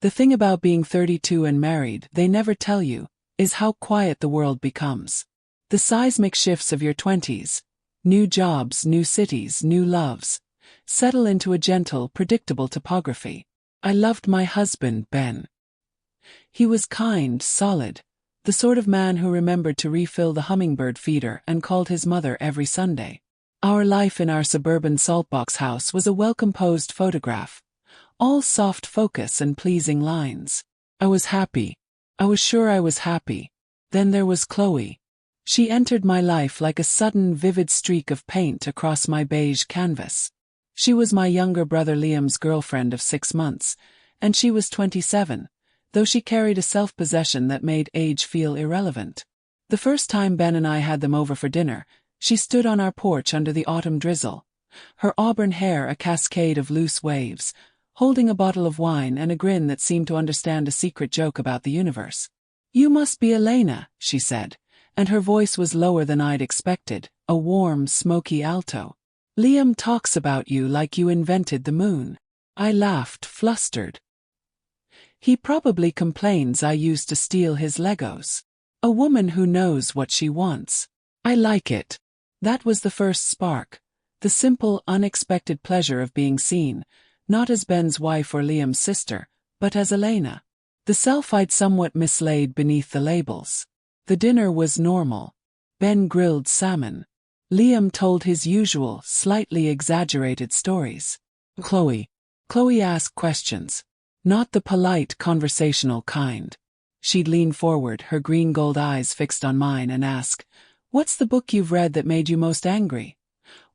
The thing about being 32 and married, they never tell you, is how quiet the world becomes. The seismic shifts of your 20s, new jobs, new cities, new loves, settle into a gentle, predictable topography. I loved my husband, Ben. He was kind, solid, the sort of man who remembered to refill the hummingbird feeder and called his mother every Sunday. Our life in our suburban saltbox house was a well-composed photograph, all soft focus and pleasing lines. I was happy. I was sure I was happy. Then there was Chloe. She entered my life like a sudden, vivid streak of paint across my beige canvas. She was my younger brother Liam's girlfriend of 6 months, and she was 27, though she carried a self-possession that made age feel irrelevant. The first time Ben and I had them over for dinner, she stood on our porch under the autumn drizzle, her auburn hair a cascade of loose waves, holding a bottle of wine and a grin that seemed to understand a secret joke about the universe. "You must be Elena," she said, and her voice was lower than I'd expected, a warm, smoky alto. "Liam talks about you like you invented the moon." I laughed, flustered. "He probably complains I used to steal his Legos. A woman who knows what she wants. I like it." That was the first spark, the simple, unexpected pleasure of being seen, not as Ben's wife or Liam's sister, but as Elena. The self I'd somewhat mislaid beneath the labels. The dinner was normal. Ben grilled salmon. Liam told his usual, slightly exaggerated stories. Chloe asked questions. Not the polite, conversational kind. She'd lean forward, her green-gold eyes fixed on mine, and ask, "What's the book you've read that made you most angry?"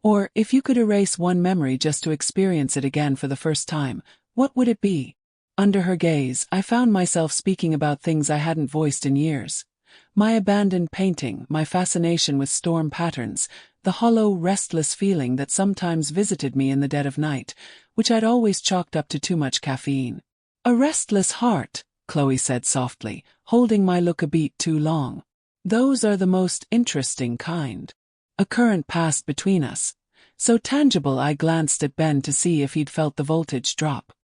Or, if you could erase one memory just to experience it again for the first time, what would it be? Under her gaze, I found myself speaking about things I hadn't voiced in years. My abandoned painting, my fascination with storm patterns, the hollow, restless feeling that sometimes visited me in the dead of night, which I'd always chalked up to too much caffeine. "A restless heart," Chloe said softly, holding my look a beat too long. "Those are the most interesting kind." A current passed between us, so tangible I glanced at Ben to see if he'd felt the voltage drop.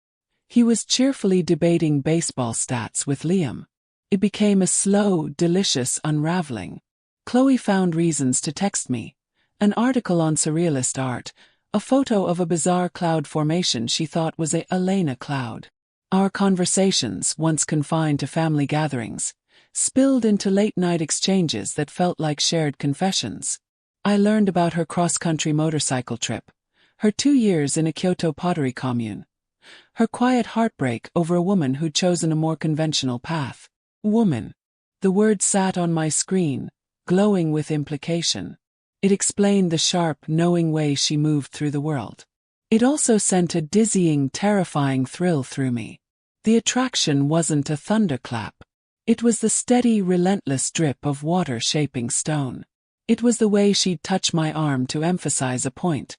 He was cheerfully debating baseball stats with Liam. It became a slow, delicious unraveling. Chloe found reasons to text me. An article on surrealist art, a photo of a bizarre cloud formation she thought was a Elena cloud. Our conversations, once confined to family gatherings, spilled into late-night exchanges that felt like shared confessions. I learned about her cross-country motorcycle trip, her 2 years in a Kyoto pottery commune, her quiet heartbreak over a woman who'd chosen a more conventional path. Woman. The word sat on my screen, glowing with implication. It explained the sharp, knowing way she moved through the world. It also sent a dizzying, terrifying thrill through me. The attraction wasn't a thunderclap. It was the steady, relentless drip of water shaping stone. It was the way she'd touch my arm to emphasize a point,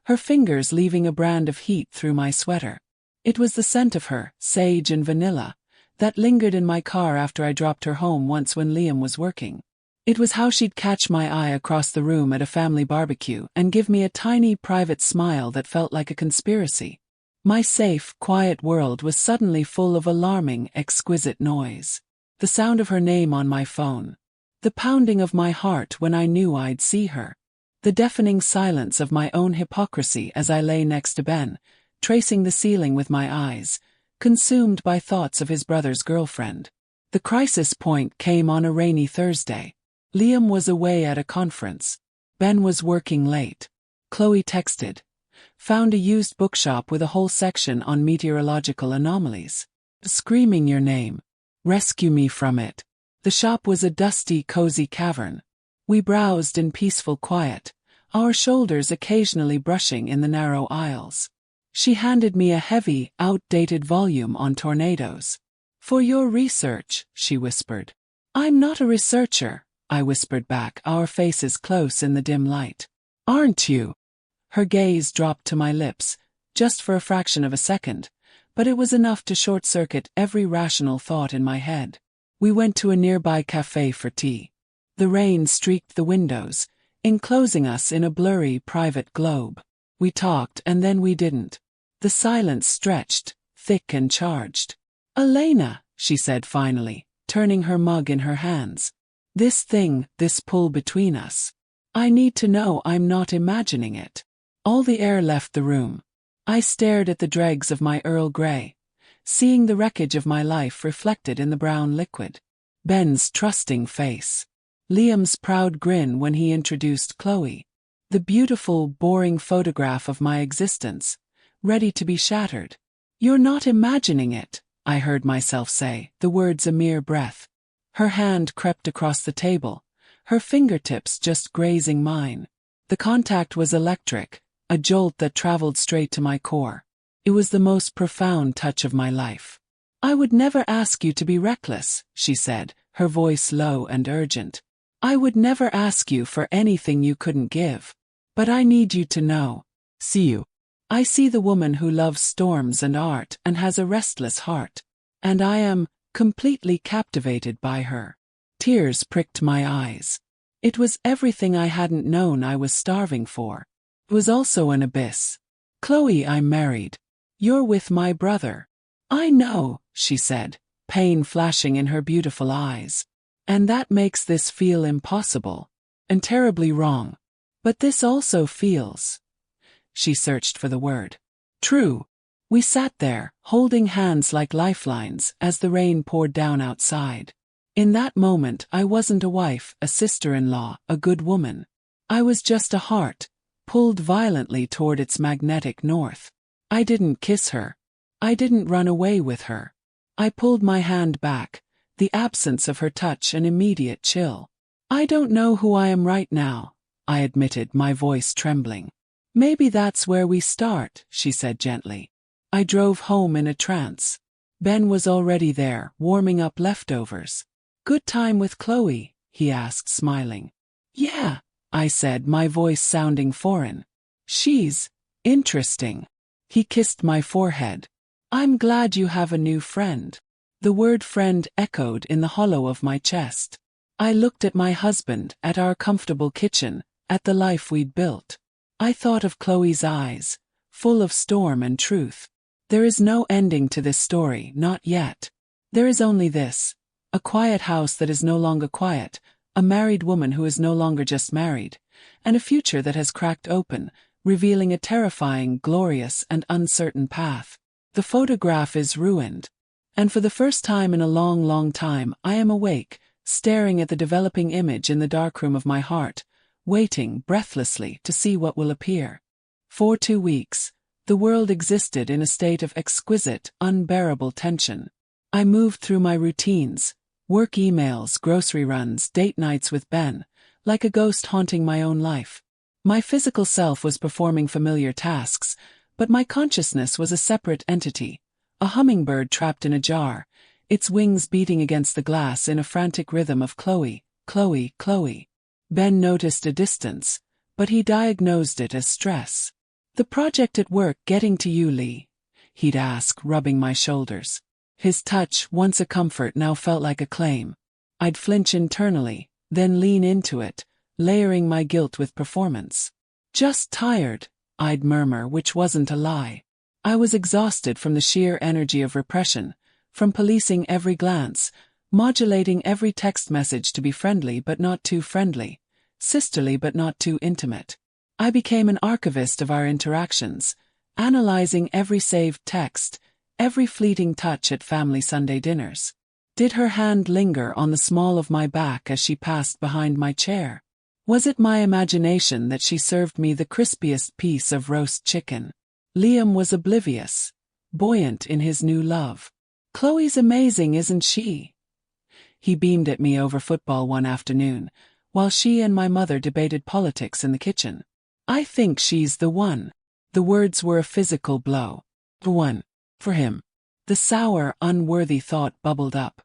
her fingers leaving a brand of heat through my sweater. It was the scent of her, sage and vanilla, that lingered in my car after I dropped her home once when Liam was working. It was how she'd catch my eye across the room at a family barbecue and give me a tiny, private smile that felt like a conspiracy. My safe, quiet world was suddenly full of alarming, exquisite noise. The sound of her name on my phone. The pounding of my heart when I knew I'd see her. The deafening silence of my own hypocrisy as I lay next to Ben, tracing the ceiling with my eyes, consumed by thoughts of his brother's girlfriend. The crisis point came on a rainy Thursday. Liam was away at a conference. Ben was working late. Chloe texted. Found a used bookshop with a whole section on meteorological anomalies. Screaming your name. Rescue me from it. The shop was a dusty, cozy cavern. We browsed in peaceful quiet, our shoulders occasionally brushing in the narrow aisles. She handed me a heavy, outdated volume on tornadoes. "For your research," she whispered. "I'm not a researcher," I whispered back, our faces close in the dim light. "Aren't you?" Her gaze dropped to my lips, just for a fraction of a second, but it was enough to short-circuit every rational thought in my head. We went to a nearby cafe for tea. The rain streaked the windows, enclosing us in a blurry, private globe. We talked and then we didn't. The silence stretched, thick and charged. Elena, she said finally, turning her mug in her hands. This thing, this pull between us. I need to know I'm not imagining it. All the air left the room. I stared at the dregs of my Earl Grey, seeing the wreckage of my life reflected in the brown liquid. Ben's trusting face. Liam's proud grin when he introduced Chloe. The beautiful, boring photograph of my existence, ready to be shattered. You're not imagining it, I heard myself say, the words a mere breath. Her hand crept across the table, her fingertips just grazing mine. The contact was electric, a jolt that traveled straight to my core. It was the most profound touch of my life. I would never ask you to be reckless, she said, her voice low and urgent. I would never ask you for anything you couldn't give. But I need you to know. See you. I see the woman who loves storms and art and has a restless heart. And I am completely captivated by her. Tears pricked my eyes. It was everything I hadn't known I was starving for. It was also an abyss. Chloe, I'm married. You're with my brother. I know, she said, pain flashing in her beautiful eyes. And that makes this feel impossible. And terribly wrong. But this also feels. She searched for the word. True. We sat there, holding hands like lifelines as the rain poured down outside. In that moment I wasn't a wife, a sister-in-law, a good woman. I was just a heart, pulled violently toward its magnetic north. I didn't kiss her. I didn't run away with her. I pulled my hand back, the absence of her touch an immediate chill. I don't know who I am right now, I admitted, my voice trembling. Maybe that's where we start, she said gently. I drove home in a trance. Ben was already there, warming up leftovers. Good time with Chloe? He asked, smiling. Yeah, I said, my voice sounding foreign. She's interesting. He kissed my forehead. I'm glad you have a new friend. The word friend echoed in the hollow of my chest. I looked at my husband, at our comfortable kitchen, at the life we'd built. I thought of Chloe's eyes, full of storm and truth. There is no ending to this story, not yet. There is only this. A quiet house that is no longer quiet, a married woman who is no longer just married, and a future that has cracked open, revealing a terrifying, glorious, and uncertain path. The photograph is ruined. And for the first time in a long, long time, I am awake, staring at the developing image in the darkroom of my heart, waiting breathlessly to see what will appear. For 2 weeks, the world existed in a state of exquisite, unbearable tension. I moved through my routines, work emails, grocery runs, date nights with Ben, like a ghost haunting my own life. My physical self was performing familiar tasks, but my consciousness was a separate entity, a hummingbird trapped in a jar, its wings beating against the glass in a frantic rhythm of Chloe, Chloe, Chloe. Ben noticed a distance, but he diagnosed it as stress. The project at work getting to you, Lee? He'd ask, rubbing my shoulders. His touch, once a comfort, now felt like a claim. I'd flinch internally, then lean into it, layering my guilt with performance. Just tired, I'd murmur, which wasn't a lie. I was exhausted from the sheer energy of repression, from policing every glance, modulating every text message to be friendly but not too friendly, sisterly but not too intimate. I became an archivist of our interactions, analyzing every saved text, every fleeting touch at family Sunday dinners. Did her hand linger on the small of my back as she passed behind my chair? Was it my imagination that she served me the crispiest piece of roast chicken? Liam was oblivious, buoyant in his new love. Chloe's amazing, isn't she? He beamed at me over football one afternoon, while she and my mother debated politics in the kitchen. I think she's the one. The words were a physical blow. The one. For him. The sour, unworthy thought bubbled up.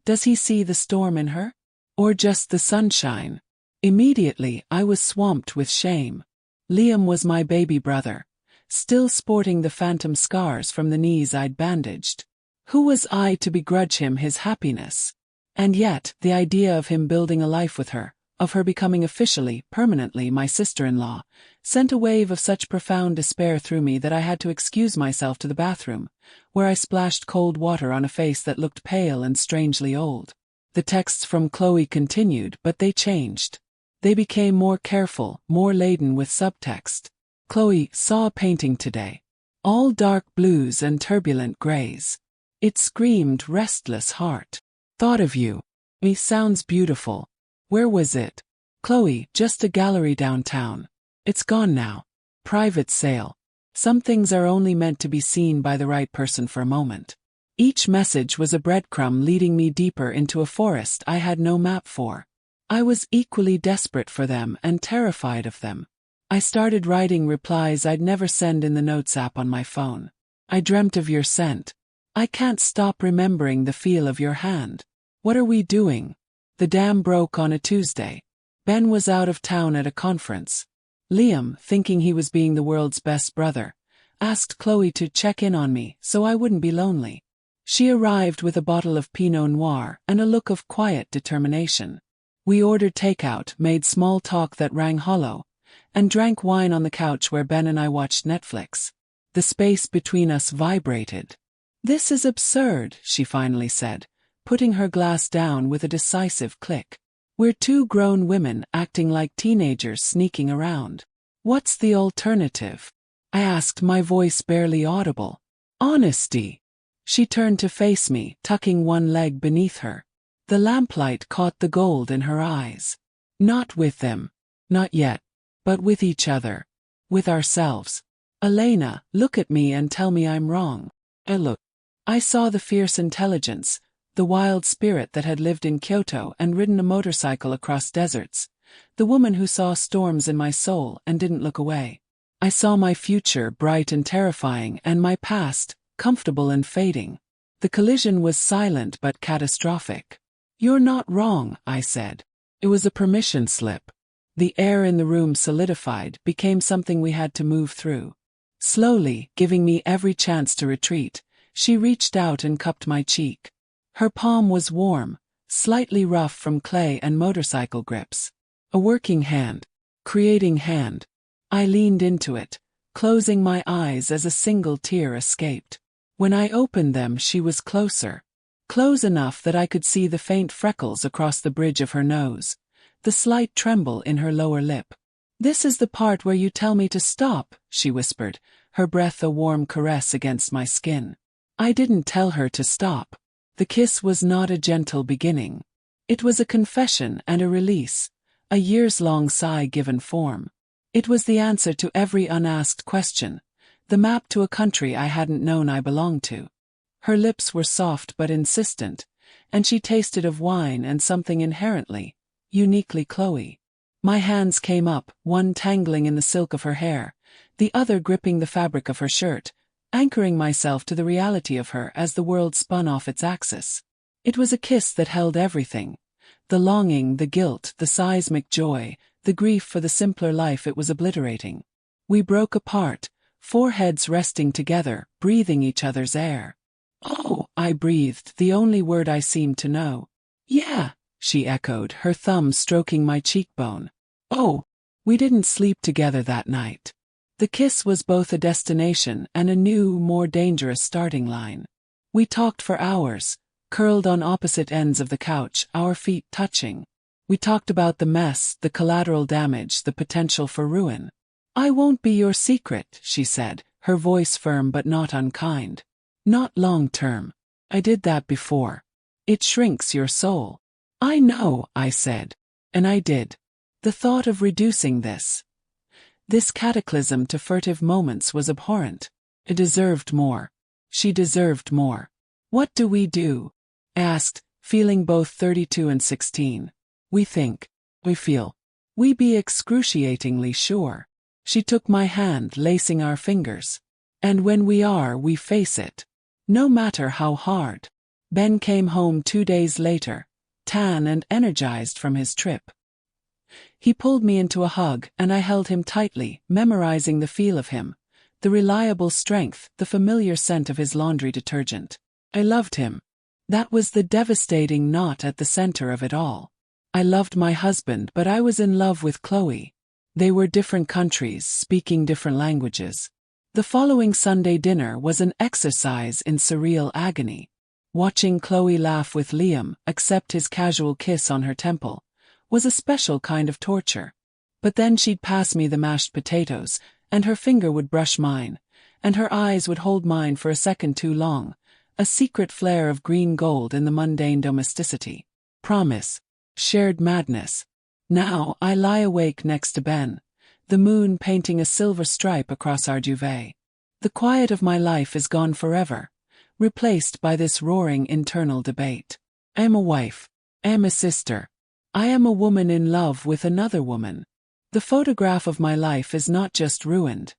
Does he see the storm in her? Or just the sunshine? Immediately, I was swamped with shame. Liam was my baby brother, still sporting the phantom scars from the knees I'd bandaged. Who was I to begrudge him his happiness? And yet, the idea of him building a life with her, of her becoming officially, permanently my sister-in-law, sent a wave of such profound despair through me that I had to excuse myself to the bathroom, where I splashed cold water on a face that looked pale and strangely old. The texts from Chloe continued, but they changed. They became more careful, more laden with subtext. Chloe saw a painting today. All dark blues and turbulent grays. It screamed restless heart. Thought of you. Me sounds beautiful. Where was it? Chloe, just a gallery downtown. It's gone now. Private sale. Some things are only meant to be seen by the right person for a moment. Each message was a breadcrumb leading me deeper into a forest I had no map for. I was equally desperate for them and terrified of them. I started writing replies I'd never send in the Notes app on my phone. I dreamt of your scent. I can't stop remembering the feel of your hand. What are we doing? The dam broke on a Tuesday. Ben was out of town at a conference. Liam, thinking he was being the world's best brother, asked Chloe to check in on me so I wouldn't be lonely. She arrived with a bottle of Pinot Noir and a look of quiet determination. We ordered takeout, made small talk that rang hollow, and drank wine on the couch where Ben and I watched Netflix. The space between us vibrated. "This is absurd," she finally said, putting her glass down with a decisive click. "We're two grown women acting like teenagers sneaking around. What's the alternative?" I asked, my voice barely audible. "Honesty." She turned to face me, tucking one leg beneath her. The lamplight caught the gold in her eyes. "Not with them. Not yet. But with each other. With ourselves. Elena, look at me and tell me I'm wrong." I looked. I saw the fierce intelligence, the wild spirit that had lived in Kyoto and ridden a motorcycle across deserts, the woman who saw storms in my soul and didn't look away. I saw my future, bright and terrifying, and my past, comfortable and fading. The collision was silent but catastrophic. "You're not wrong," I said. It was a permission slip. The air in the room solidified, became something we had to move through. Slowly, giving me every chance to retreat, she reached out and cupped my cheek. Her palm was warm, slightly rough from clay and motorcycle grips. A working hand. Creating hand. I leaned into it, closing my eyes as a single tear escaped. When I opened them, she was closer. Close enough that I could see the faint freckles across the bridge of her nose, the slight tremble in her lower lip. "This is the part where you tell me to stop," she whispered, her breath a warm caress against my skin. I didn't tell her to stop. The kiss was not a gentle beginning. It was a confession and a release, a years-long sigh given form. It was the answer to every unasked question, the map to a country I hadn't known I belonged to. Her lips were soft but insistent, and she tasted of wine and something inherently, uniquely Chloe. My hands came up, one tangling in the silk of her hair, the other gripping the fabric of her shirt, anchoring myself to the reality of her as the world spun off its axis. It was a kiss that held everything. The longing, the guilt, the seismic joy, the grief for the simpler life it was obliterating. We broke apart, foreheads resting together, breathing each other's air. "Oh," I breathed, the only word I seemed to know. "Yeah," she echoed, her thumb stroking my cheekbone. "Oh." We didn't sleep together that night. The kiss was both a destination and a new, more dangerous starting line. We talked for hours, curled on opposite ends of the couch, our feet touching. We talked about the mess, the collateral damage, the potential for ruin. "I won't be your secret," she said, her voice firm but not unkind. "Not long term. I did that before. It shrinks your soul." "I know," I said. And I did. The thought of reducing this cataclysm to furtive moments was abhorrent. It deserved more. She deserved more. "What do we do?" I asked, feeling both 32 and 16. "We think. We feel. We be excruciatingly sure." She took my hand, lacing our fingers. "And when we are, we face it. No matter how hard." Ben came home 2 days later, tan and energized from his trip. He pulled me into a hug, and I held him tightly, memorizing the feel of him, the reliable strength, the familiar scent of his laundry detergent. I loved him. That was the devastating knot at the center of it all. I loved my husband, but I was in love with Chloe. They were different countries, speaking different languages. The following Sunday dinner was an exercise in surreal agony. Watching Chloe laugh with Liam, accept his casual kiss on her temple, was a special kind of torture. But then she'd pass me the mashed potatoes, and her finger would brush mine, and her eyes would hold mine for a second too long, a secret flare of green gold in the mundane domesticity. Promise. Shared madness. Now I lie awake next to Ben, the moon painting a silver stripe across our duvet. The quiet of my life is gone forever, replaced by this roaring internal debate. I am a wife. I am a sister. I am a woman in love with another woman. The photograph of my life is not just ruined.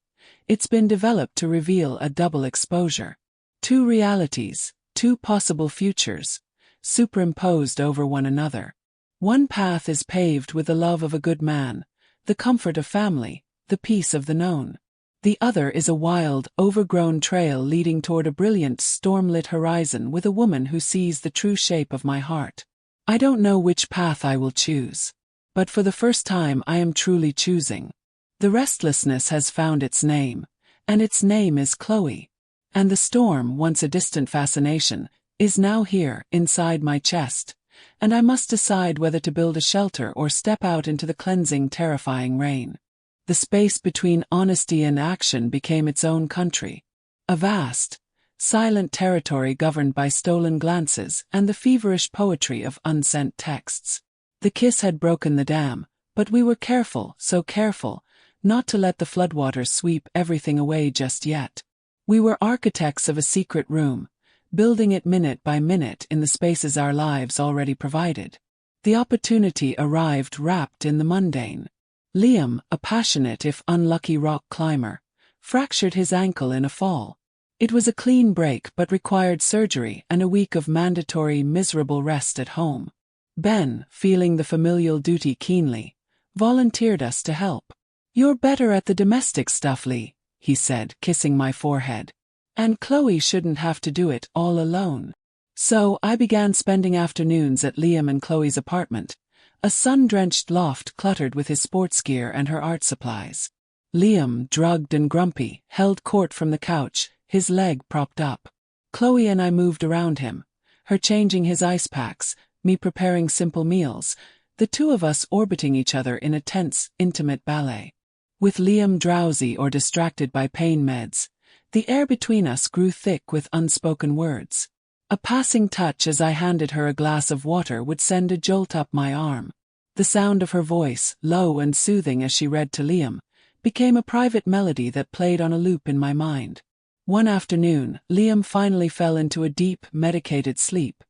It's been developed to reveal a double exposure. Two realities, two possible futures, superimposed over one another. One path is paved with the love of a good man, the comfort of family, the peace of the known. The other is a wild, overgrown trail leading toward a brilliant, storm-lit horizon with a woman who sees the true shape of my heart. I don't know which path I will choose. But for the first time I am truly choosing. The restlessness has found its name, and its name is Chloe. And the storm, once a distant fascination, is now here, inside my chest, and I must decide whether to build a shelter or step out into the cleansing, terrifying rain. The space between honesty and action became its own country. A vast, silent territory governed by stolen glances and the feverish poetry of unsent texts. The kiss had broken the dam, but we were careful, so careful, not to let the floodwaters sweep everything away just yet. We were architects of a secret room, building it minute by minute in the spaces our lives already provided. The opportunity arrived wrapped in the mundane. Liam, a passionate if unlucky rock climber, fractured his ankle in a fall. It was a clean break but required surgery and a week of mandatory miserable rest at home. Ben, feeling the familial duty keenly, volunteered us to help. "You're better at the domestic stuff, Lee," he said, kissing my forehead. "And Chloe shouldn't have to do it all alone." So I began spending afternoons at Liam and Chloe's apartment, a sun-drenched loft cluttered with his sports gear and her art supplies. Liam, drugged and grumpy, held court from the couch, his leg propped up. Chloe and I moved around him, her changing his ice packs, me preparing simple meals, the two of us orbiting each other in a tense, intimate ballet. With Liam drowsy or distracted by pain meds, the air between us grew thick with unspoken words. A passing touch as I handed her a glass of water would send a jolt up my arm. The sound of her voice, low and soothing as she read to Liam, became a private melody that played on a loop in my mind. One afternoon, Liam finally fell into a deep, medicated sleep,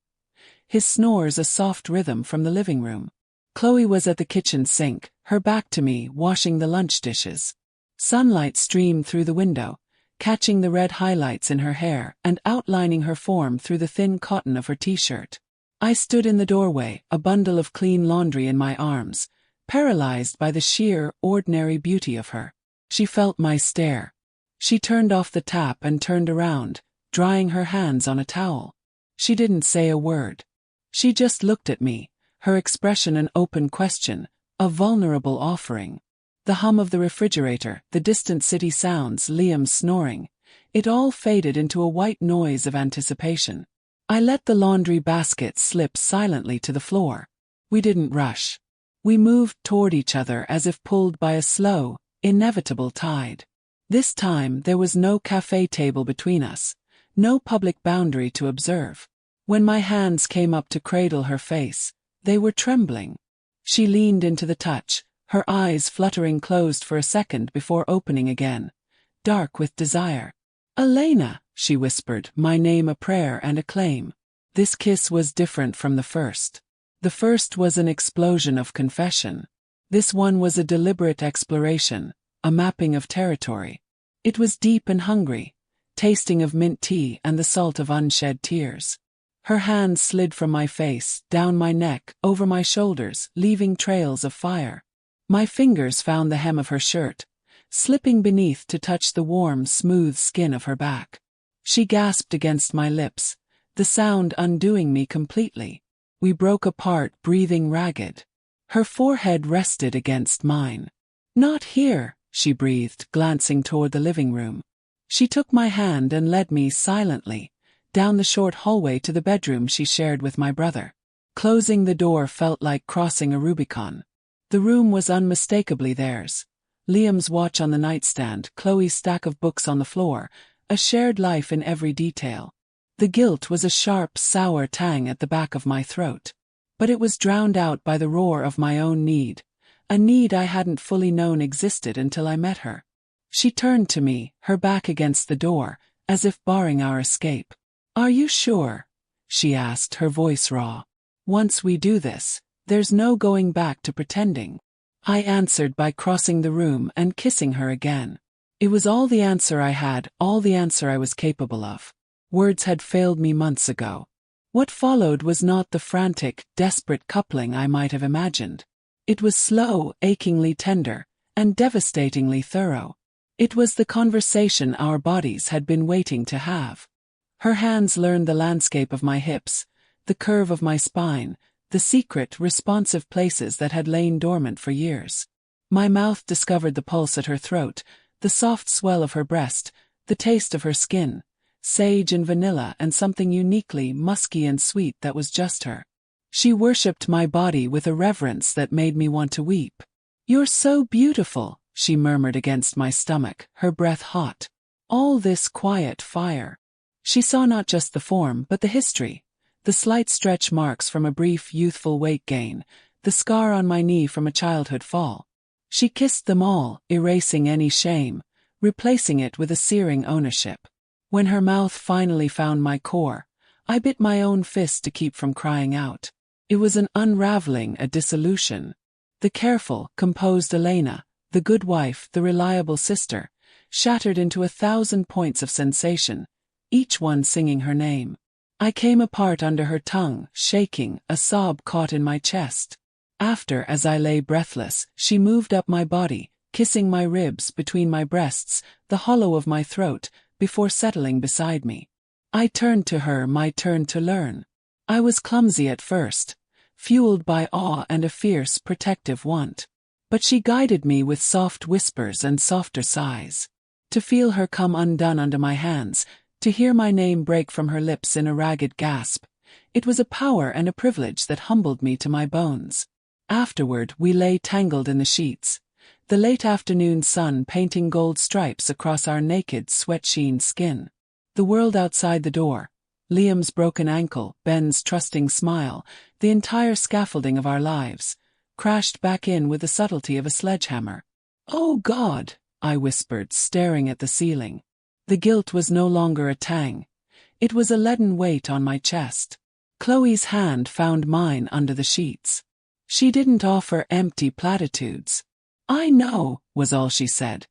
his snores a soft rhythm from the living room. Chloe was at the kitchen sink, her back to me, washing the lunch dishes. Sunlight streamed through the window, catching the red highlights in her hair and outlining her form through the thin cotton of her t-shirt. I stood in the doorway, a bundle of clean laundry in my arms, paralyzed by the sheer, ordinary beauty of her. She felt my stare. She turned off the tap and turned around, drying her hands on a towel. She didn't say a word. She just looked at me, her expression an open question, a vulnerable offering. The hum of the refrigerator, the distant city sounds, Liam's snoring, it all faded into a white noise of anticipation. I let the laundry basket slip silently to the floor. We didn't rush. We moved toward each other as if pulled by a slow, inevitable tide. This time there was no cafe table between us, no public boundary to observe. When my hands came up to cradle her face, they were trembling. She leaned into the touch, her eyes fluttering closed for a second before opening again, dark with desire. "Elena," she whispered, my name a prayer and a claim. This kiss was different from the first. The first was an explosion of confession. This one was a deliberate exploration, a mapping of territory. It was deep and hungry, tasting of mint tea and the salt of unshed tears. Her hands slid from my face, down my neck, over my shoulders, leaving trails of fire. My fingers found the hem of her shirt, slipping beneath to touch the warm, smooth skin of her back. She gasped against my lips, the sound undoing me completely. We broke apart, breathing ragged. Her forehead rested against mine. "Not here," she breathed, glancing toward the living room. She took my hand and led me silently down the short hallway to the bedroom she shared with my brother. Closing the door felt like crossing a Rubicon. The room was unmistakably theirs. Liam's watch on the nightstand, Chloe's stack of books on the floor, a shared life in every detail. The guilt was a sharp, sour tang at the back of my throat. But it was drowned out by the roar of my own need, a need I hadn't fully known existed until I met her. She turned to me, her back against the door, as if barring our escape. "Are you sure?" she asked, her voice raw. "Once we do this, there's no going back to pretending." I answered by crossing the room and kissing her again. It was all the answer I had, all the answer I was capable of. Words had failed me months ago. What followed was not the frantic, desperate coupling I might have imagined. It was slow, achingly tender, and devastatingly thorough. It was the conversation our bodies had been waiting to have. Her hands learned the landscape of my hips, the curve of my spine, the secret, responsive places that had lain dormant for years. My mouth discovered the pulse at her throat, the soft swell of her breast, the taste of her skin, sage and vanilla and something uniquely musky and sweet that was just her. She worshipped my body with a reverence that made me want to weep. "You're so beautiful," she murmured against my stomach, her breath hot. All this quiet fire. She saw not just the form but the history, the slight stretch marks from a brief youthful weight gain, the scar on my knee from a childhood fall. She kissed them all, erasing any shame, replacing it with a searing ownership. When her mouth finally found my core, I bit my own fist to keep from crying out. It was an unraveling, a dissolution. The careful, composed Elena, the good wife, the reliable sister, shattered into 1,000 points of sensation, each one singing her name. I came apart under her tongue, shaking, a sob caught in my chest. After, as I lay breathless, she moved up my body, kissing my ribs, between my breasts, the hollow of my throat, before settling beside me. I turned to her, my turn to learn. I was clumsy at first, fueled by awe and a fierce, protective want. But she guided me with soft whispers and softer sighs. To feel her come undone under my hands, to hear my name break from her lips in a ragged gasp, it was a power and a privilege that humbled me to my bones. Afterward, we lay tangled in the sheets, the late afternoon sun painting gold stripes across our naked, sweat-sheen skin. The world outside the door, Liam's broken ankle, Ben's trusting smile, the entire scaffolding of our lives, crashed back in with the subtlety of a sledgehammer. "Oh God," I whispered, staring at the ceiling. The guilt was no longer a tang. It was a leaden weight on my chest. Chloe's hand found mine under the sheets. She didn't offer empty platitudes. "I know," was all she said,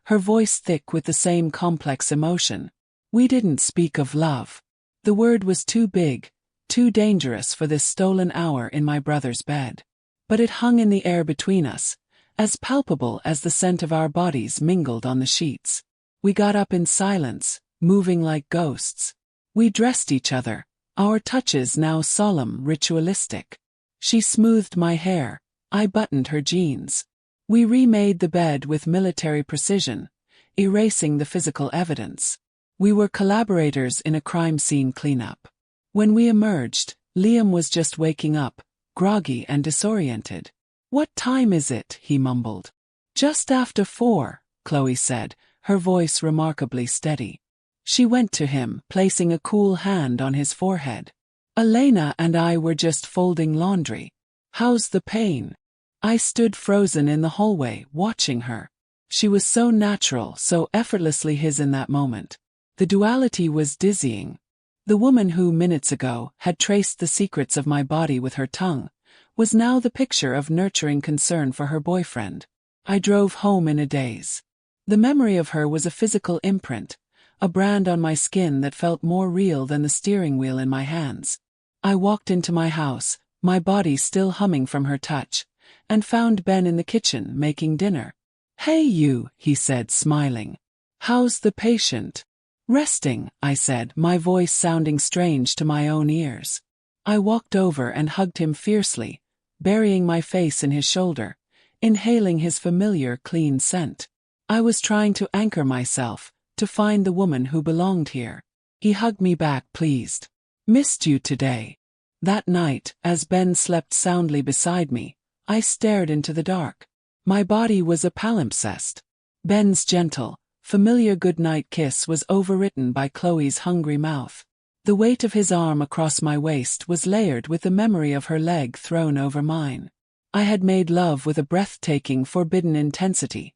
her voice thick with the same complex emotion. We didn't speak of love. The word was too big, too dangerous for this stolen hour in my brother's bed. But it hung in the air between us, as palpable as the scent of our bodies mingled on the sheets. We got up in silence, moving like ghosts. We dressed each other, our touches now solemn, ritualistic. She smoothed my hair, I buttoned her jeans. We remade the bed with military precision, erasing the physical evidence. We were collaborators in a crime scene cleanup. When we emerged, Liam was just waking up, groggy and disoriented. "What time is it?" he mumbled. "Just after 4, Chloe said, her voice remarkably steady. She went to him, placing a cool hand on his forehead. "Elena and I were just folding laundry. How's the pain?" I stood frozen in the hallway, watching her. She was so natural, so effortlessly his in that moment. The duality was dizzying. The woman who, minutes ago, had traced the secrets of my body with her tongue, was now the picture of nurturing concern for her boyfriend. I drove home in a daze. The memory of her was a physical imprint, a brand on my skin that felt more real than the steering wheel in my hands. I walked into my house, my body still humming from her touch, and found Ben in the kitchen making dinner. "Hey you," he said, smiling. "How's the patient?" "Resting," I said, my voice sounding strange to my own ears. I walked over and hugged him fiercely, burying my face in his shoulder, inhaling his familiar clean scent. I was trying to anchor myself, to find the woman who belonged here. He hugged me back, pleased. Missed you today. That night, as Ben slept soundly beside me, I stared into the dark. My body was a palimpsest. Ben's gentle, familiar goodnight kiss was overwritten by Chloe's hungry mouth. The weight of his arm across my waist was layered with the memory of her leg thrown over mine. I had made love with a breathtaking, forbidden intensity,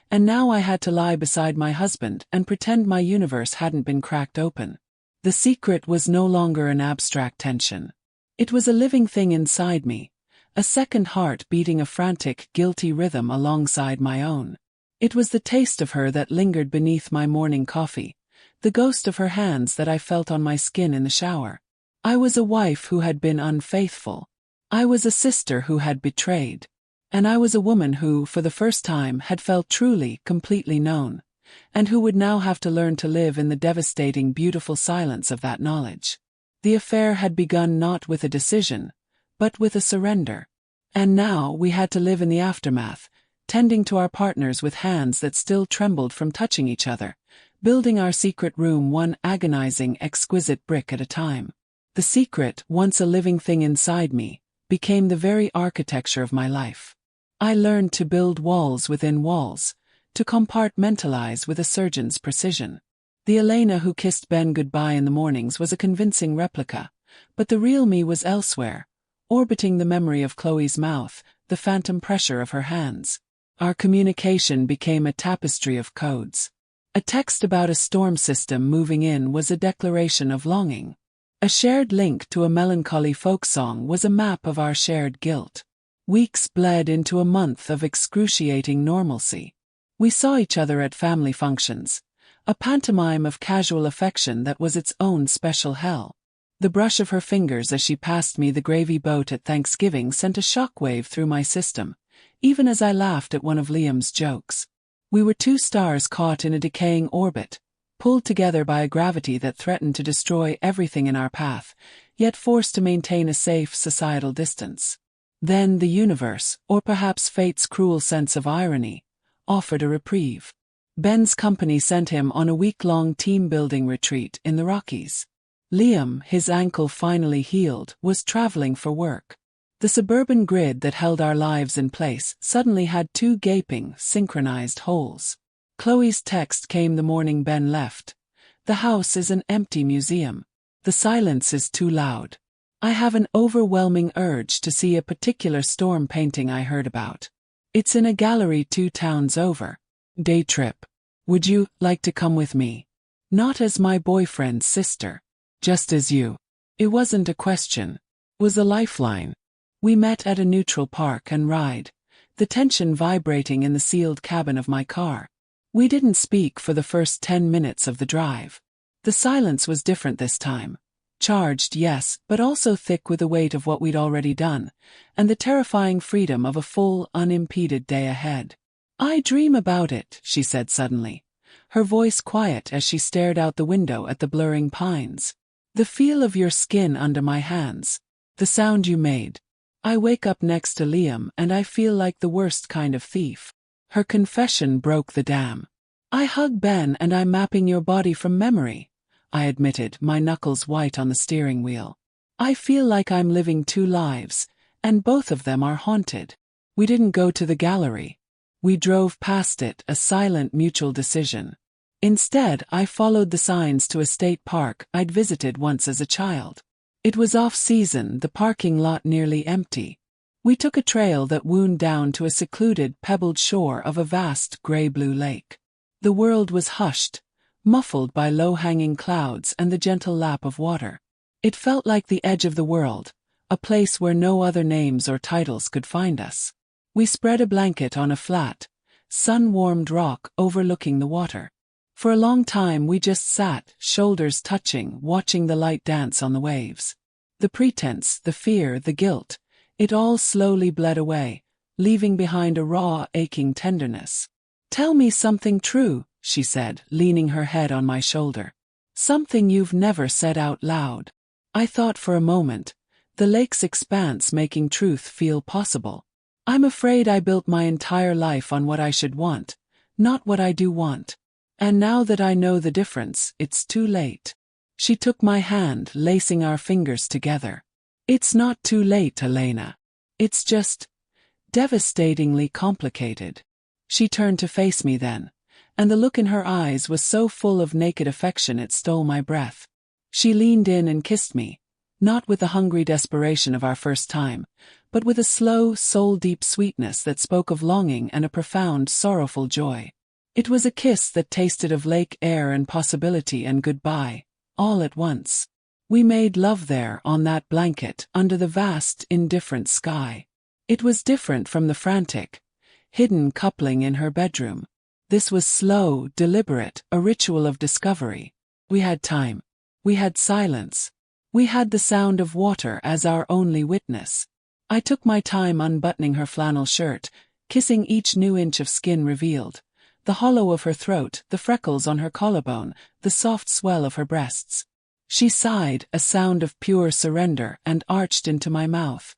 and now I had to lie beside my husband and pretend my universe hadn't been cracked open. The secret was no longer an abstract tension. It was a living thing inside me, a second heart beating a frantic, guilty rhythm alongside my own. It was the taste of her that lingered beneath my morning coffee, the ghost of her hands that I felt on my skin in the shower. I was a wife who had been unfaithful. I was a sister who had betrayed. And I was a woman who, for the first time, had felt truly, completely known, and who would now have to learn to live in the devastating, beautiful silence of that knowledge. The affair had begun not with a decision, but with a surrender. And now we had to live in the aftermath, tending to our partners with hands that still trembled from touching each other, building our secret room one agonizing, exquisite brick at a time. The secret, once a living thing inside me, became the very architecture of my life. I learned to build walls within walls, to compartmentalize with a surgeon's precision. The Elena who kissed Ben goodbye in the mornings was a convincing replica, but the real me was elsewhere, orbiting the memory of Chloe's mouth, the phantom pressure of her hands. Our communication became a tapestry of codes. A text about a storm system moving in was a declaration of longing. A shared link to a melancholy folk song was a map of our shared guilt. Weeks bled into a month of excruciating normalcy. We saw each other at family functions, a pantomime of casual affection that was its own special hell. The brush of her fingers as she passed me the gravy boat at Thanksgiving sent a shockwave through my system, even as I laughed at one of Liam's jokes. We were two stars caught in a decaying orbit, pulled together by a gravity that threatened to destroy everything in our path, yet forced to maintain a safe societal distance. Then the universe, or perhaps fate's cruel sense of irony, offered a reprieve. Ben's company sent him on a week-long team-building retreat in the Rockies. Liam, his ankle finally healed, was traveling for work. The suburban grid that held our lives in place suddenly had two gaping, synchronized holes. Chloe's text came the morning Ben left. The house is an empty museum. The silence is too loud. I have an overwhelming urge to see a particular storm painting I heard about. It's in a gallery 2 towns over. Day trip. Would you like to come with me? Not as my boyfriend's sister. Just as you. It wasn't a question. It was a lifeline. We met at a neutral park and ride, the tension vibrating in the sealed cabin of my car. We didn't speak for the first 10 minutes of the drive. The silence was different this time. Charged, yes, but also thick with the weight of what we'd already done, and the terrifying freedom of a full, unimpeded day ahead. I dream about it, she said suddenly, her voice quiet as she stared out the window at the blurring pines. The feel of your skin under my hands. The sound you made. I wake up next to Liam and I feel like the worst kind of thief. Her confession broke the dam. I hug Ben and I'm mapping your body from memory, I admitted, my knuckles white on the steering wheel. I feel like I'm living 2 lives, and both of them are haunted. We didn't go to the gallery. We drove past it, a silent mutual decision. Instead, I followed the signs to a state park I'd visited once as a child. It was off-season, the parking lot nearly empty. We took a trail that wound down to a secluded, pebbled shore of a vast, gray-blue lake. The world was hushed, muffled by low-hanging clouds and the gentle lap of water. It felt like the edge of the world, a place where no other names or titles could find us. We spread a blanket on a flat, sun-warmed rock overlooking the water. For a long time we just sat, shoulders touching, watching the light dance on the waves. The pretense, the fear, the guilt, it all slowly bled away, leaving behind a raw, aching tenderness. "Tell me something true," she said, leaning her head on my shoulder. "Something you've never said out loud." I thought for a moment, the lake's expanse making truth feel possible. I'm afraid I built my entire life on what I should want, not what I do want. And now that I know the difference, it's too late. She took my hand, lacing our fingers together. It's not too late, Elena. It's just devastatingly complicated. She turned to face me then, and the look in her eyes was so full of naked affection it stole my breath. She leaned in and kissed me, not with the hungry desperation of our first time, but with a slow, soul-deep sweetness that spoke of longing and a profound, sorrowful joy. It was a kiss that tasted of lake air and possibility and goodbye, all at once. We made love there on that blanket under the vast, indifferent sky. It was different from the frantic, hidden coupling in her bedroom. This was slow, deliberate, a ritual of discovery. We had time. We had silence. We had the sound of water as our only witness. I took my time unbuttoning her flannel shirt, kissing each new inch of skin revealed, the hollow of her throat, the freckles on her collarbone, the soft swell of her breasts. She sighed, a sound of pure surrender, and arched into my mouth.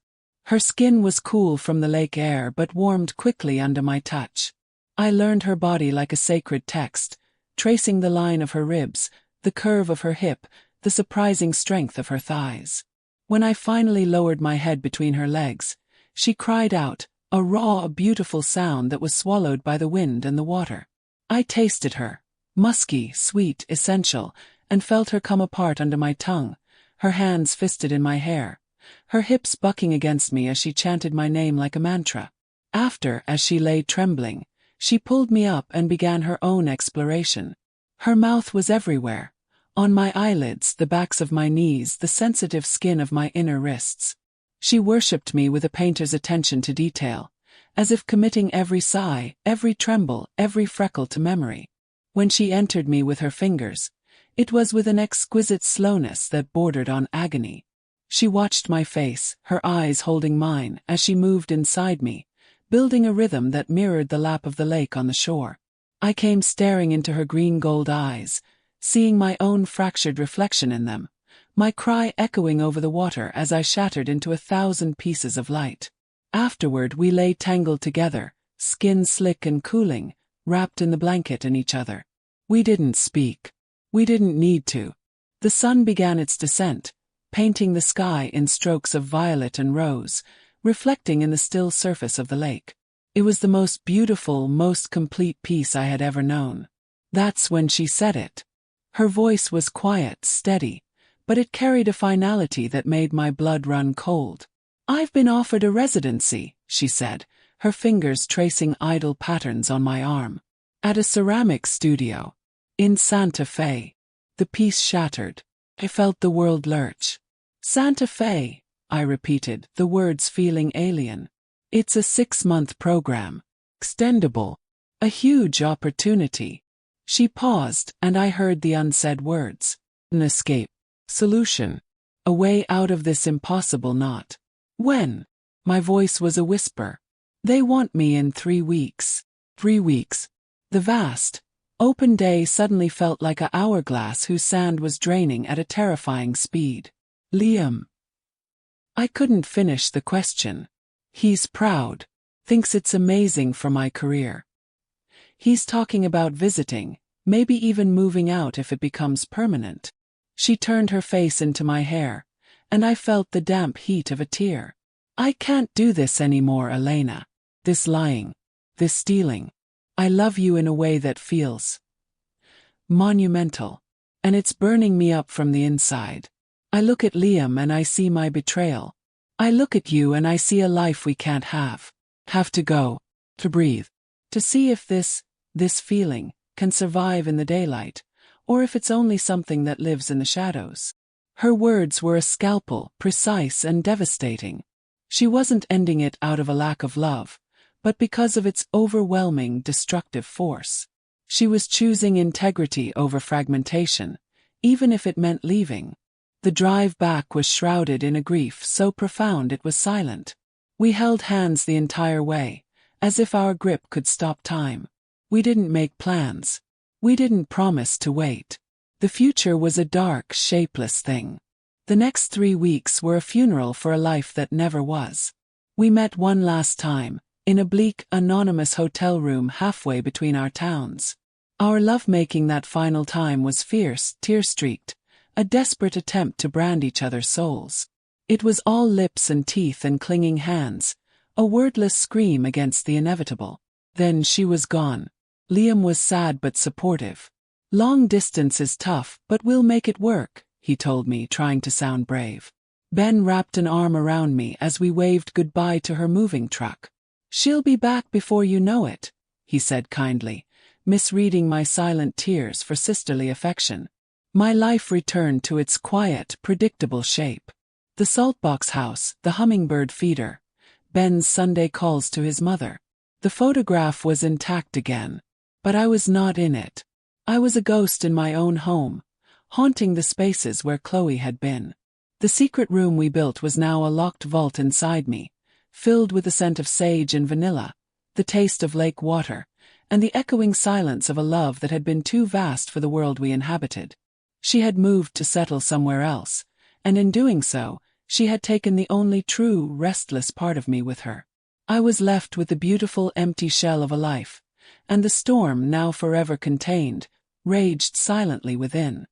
Her skin was cool from the lake air but warmed quickly under my touch. I learned her body like a sacred text, tracing the line of her ribs, the curve of her hip, the surprising strength of her thighs. When I finally lowered my head between her legs, she cried out, a raw, beautiful sound that was swallowed by the wind and the water. I tasted her, musky, sweet, essential, and felt her come apart under my tongue, her hands fisted in my hair, her hips bucking against me as she chanted my name like a mantra. After, as she lay trembling, she pulled me up and began her own exploration. Her mouth was everywhere, on my eyelids, the backs of my knees, the sensitive skin of my inner wrists. She worshipped me with a painter's attention to detail, as if committing every sigh, every tremble, every freckle to memory. When she entered me with her fingers, it was with an exquisite slowness that bordered on agony. She watched my face, her eyes holding mine, as she moved inside me, building a rhythm that mirrored the lap of the lake on the shore. I came staring into her green-gold eyes, seeing my own fractured reflection in them, my cry echoing over the water as I shattered into 1,000 pieces of light. Afterward we lay tangled together, skin slick and cooling, wrapped in the blanket and each other. We didn't speak. We didn't need to. The sun began its descent, painting the sky in strokes of violet and rose, reflecting in the still surface of the lake. It was the most beautiful, most complete peace I had ever known. That's when she said it. Her voice was quiet, steady, but it carried a finality that made my blood run cold. I've been offered a residency, she said, her fingers tracing idle patterns on my arm. At a ceramic studio. In Santa Fe. The piece shattered. I felt the world lurch. Santa Fe, I repeated, the words feeling alien. It's a 6-month program. Extendable. A huge opportunity. She paused, and I heard the unsaid words. An escape. Solution. A way out of this impossible knot. When? My voice was a whisper. They want me in 3 weeks. 3 weeks. The vast, open day suddenly felt like an hourglass whose sand was draining at a terrifying speed. Liam. I couldn't finish the question. He's proud. Thinks it's amazing for my career. He's talking about visiting, maybe even moving out if it becomes permanent. She turned her face into my hair, and I felt the damp heat of a tear. I can't do this anymore, Elena. This lying. This stealing. I love you in a way that feels monumental. And it's burning me up from the inside. I look at Liam and I see my betrayal. I look at you and I see a life we can't have. Have to go. To breathe. To see if this feeling can survive in the daylight, or if it's only something that lives in the shadows. Her words were a scalpel, precise and devastating. She wasn't ending it out of a lack of love, but because of its overwhelming, destructive force. She was choosing integrity over fragmentation, even if it meant leaving. The drive back was shrouded in a grief so profound it was silent. We held hands the entire way, as if our grip could stop time. We didn't make plans. We didn't promise to wait. The future was a dark, shapeless thing. The next 3 weeks were a funeral for a life that never was. We met one last time, in a bleak, anonymous hotel room halfway between our towns. Our lovemaking that final time was fierce, tear-streaked, a desperate attempt to brand each other's souls. It was all lips and teeth and clinging hands, a wordless scream against the inevitable. Then she was gone. Liam was sad but supportive. "Long distance is tough, but we'll make it work," he told me, trying to sound brave. Ben wrapped an arm around me as we waved goodbye to her moving truck. "She'll be back before you know it," he said kindly, misreading my silent tears for sisterly affection. My life returned to its quiet, predictable shape. The saltbox house, the hummingbird feeder, Ben's Sunday calls to his mother. The photograph was intact again. But I was not in it. I was a ghost in my own home, haunting the spaces where Chloe had been. The secret room we built was now a locked vault inside me, filled with the scent of sage and vanilla, the taste of lake water, and the echoing silence of a love that had been too vast for the world we inhabited. She had moved to settle somewhere else, and in doing so, she had taken the only true, restless part of me with her. I was left with the beautiful empty shell of a life, and the storm, now forever contained, raged silently within.